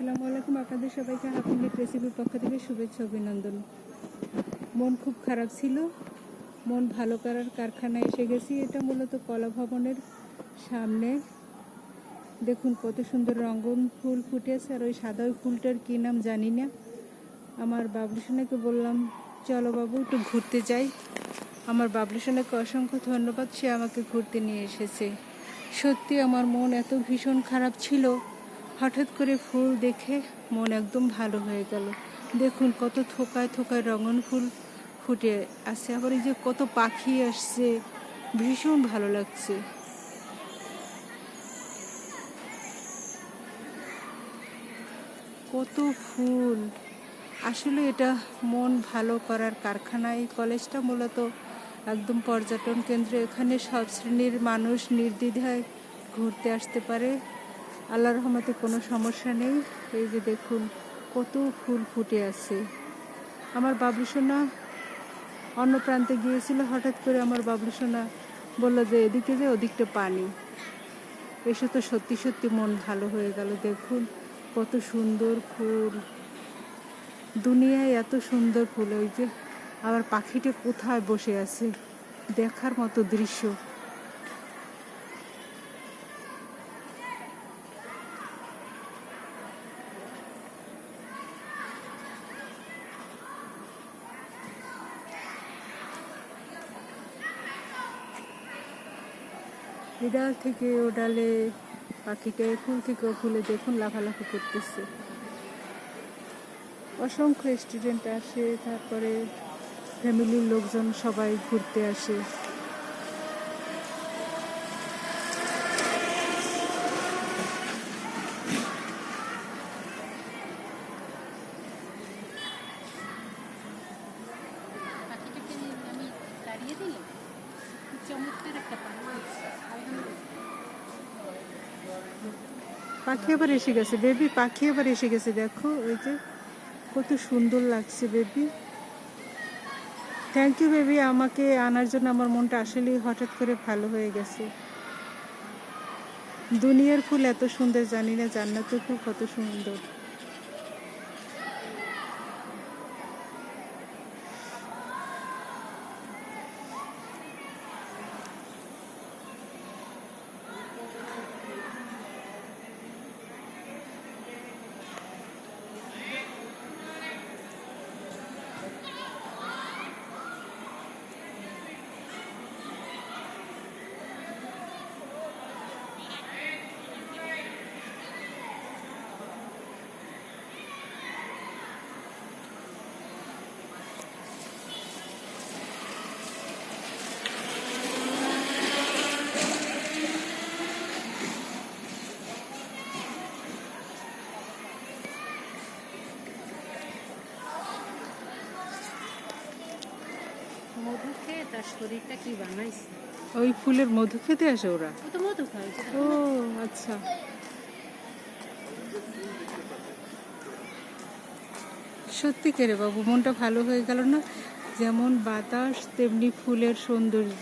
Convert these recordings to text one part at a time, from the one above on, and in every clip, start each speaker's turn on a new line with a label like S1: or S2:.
S1: আসসালামু আলাইকুম। আপনাদের সবাইকে হাফিনেট রেসিপির পক্ষ থেকে শুভেচ্ছা অভিনন্দন। মন খুব খারাপ ছিল, মন ভালো করার কারখানায় এসে গেছি। এটা মূলত কলা ভবনের সামনে। দেখুন কত সুন্দর রঙ্গন ফুল ফুটেছে, আর ওই সাদা ফুলটার কী নাম জানি না। আমার বাবলুসোনাকে বললাম চলো বাবু একটু ঘুরতে যাই। আমার বাবলুসোনাকে অসংখ্য ধন্যবাদ, সে আমাকে ঘুরতে নিয়ে এসেছে। সত্যি আমার মন এত ভীষণ খারাপ ছিল, হঠাৎ করে ফুল দেখে মন একদম ভালো হয়ে গেল। দেখুন কত থোকায় থোকায় রঙন ফুল ফুটে আছে, আবার এই যে কত পাখি আসছে, ভীষণ ভালো লাগছে। কত ফুল, আসলে এটা মন ভালো করার কারখানা। এই কলেজটা মূলত একদম পর্যটন কেন্দ্র। এখানে সব শ্রেণীর মানুষ নির্দ্বিধায় ঘুরতে আসতে পারে। আল্লাহর রহমতে কোনো সমস্যা নেই। এই যে দেখুন কত ফুল ফুটে আছে। আমার বাবলুসোনা অন্য প্রান্তে গিয়েছিল, হঠাৎ করে আমার বাবলুসোনা বললো যে এদিকে যে ওদিকটা পানি। এসে তো সত্যি সত্যি মন ভালো হয়ে গেল। দেখুন কত সুন্দর ফুল, দুনিয়ায় এত সুন্দর ফুল। ওই যে আবার পাখিটা কোথায় বসে আছে, দেখার মতো দৃশ্য। এই ডাল থেকে ও ডালে পাখিটা, ফুল থেকে ও ফুলে দেখুন লাফালাফি করতেছে। অসংখ্য স্টুডেন্ট আসে, তারপরে ফ্যামিলির লোকজন সবাই ঘুরতে আসে। পাখি আবার এসে গেছে, বেবি পাখি আবার এসে গেছে। দেখো ওই যে কত সুন্দর লাগছে বেবি। থ্যাংক ইউ বেবি, আমাকে আনার জন্য। আমার মনটা আসলেই হঠাৎ করে ভালো হয়ে গেছে। দুনিয়ার ফুল এত সুন্দর জানি না, জান্নাতের ফুল কত সুন্দর।
S2: মধু খেয়ে তার শরীরটা কি বানাইছে।
S1: ওই ফুলের মধু খেতে আসে ওরা?
S2: ও তো মধু খায়।
S1: ও আচ্ছা, সত্যি করে বাবু মনটা ভালো হয়ে গেল না? যেমন বাতাস তেমনি ফুলের সৌন্দর্য।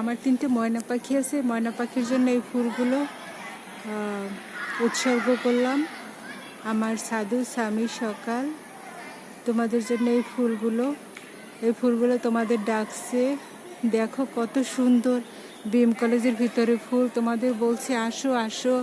S1: আমার 3টে ময়না পাখি আছে, ময়না পাখির জন্য এই ফুলগুলো উৎসর্গ করলাম। আমার সাধু স্বামী সকাল, তোমাদের জন্য এই ফুলগুলো তোমাদের ডাকছে। দেখো কত সুন্দর। বিএম কলেজের ভিতরে ফুল, তোমাদের বলছে আসো আসো।